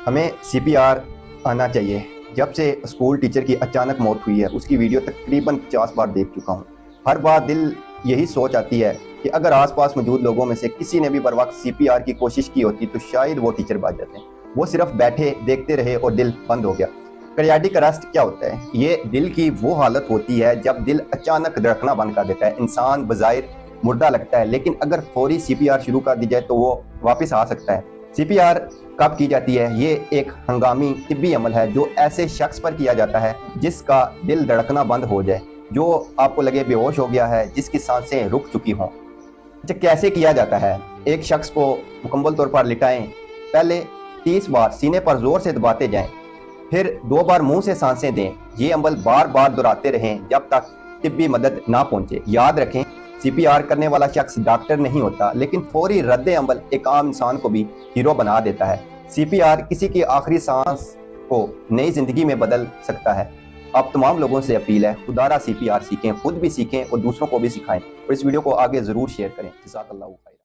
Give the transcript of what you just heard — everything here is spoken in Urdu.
ہمیں CPR آنا چاہیے۔ جب سے اسکول ٹیچر کی اچانک موت ہوئی ہے اس کی ویڈیو تقریباً 50 بار دیکھ چکا ہوں۔ ہر بار دل یہی سوچ آتی ہے کہ اگر آس پاس موجود لوگوں میں سے کسی نے بھی بر وقت CPR کی کوشش کی ہوتی تو شاید وہ ٹیچر بچ جاتے ہیں۔ وہ صرف بیٹھے دیکھتے رہے اور دل بند ہو گیا۔ کارڈیاک اریسٹ کیا ہوتا ہے؟ یہ دل کی وہ حالت ہوتی ہے جب دل اچانک دھڑکنا بند کر دیتا ہے۔ انسان بظاہر مردہ لگتا ہے لیکن اگر فوری CPR شروع کر دی جائے تو وہ واپس آ سکتا ہے۔ CPR کب کی جاتی ہے؟ یہ ایک ہنگامی طبی عمل ہے جو ایسے شخص پر کیا جاتا ہے جس کا دل دھڑکنا بند ہو جائے، جو آپ کو لگے بے ہوش ہو گیا ہے، جس کی سانسیں رک چکی ہوں۔ اچھا، کیسے کیا جاتا ہے؟ ایک شخص کو مکمل طور پر لٹائیں، پہلے 30 بار سینے پر زور سے دباتے جائیں، پھر 2 بار منہ سے سانسیں دیں۔ یہ عمل بار بار دہراتے رہیں جب تک طبی مدد نہ پہنچے۔ یاد رکھیں، CPR کرنے والا شخص ڈاکٹر نہیں ہوتا، لیکن فوری رد عمل ایک عام انسان کو بھی ہیرو بنا دیتا ہے۔ CPR کسی کی آخری سانس کو نئی زندگی میں بدل سکتا ہے۔ آپ تمام لوگوں سے اپیل ہے، خدارہ CPR سیکھیں، خود بھی سیکھیں اور دوسروں کو بھی سکھائیں، اور اس ویڈیو کو آگے ضرور شیئر کریں۔ جزاک اللہ خیر۔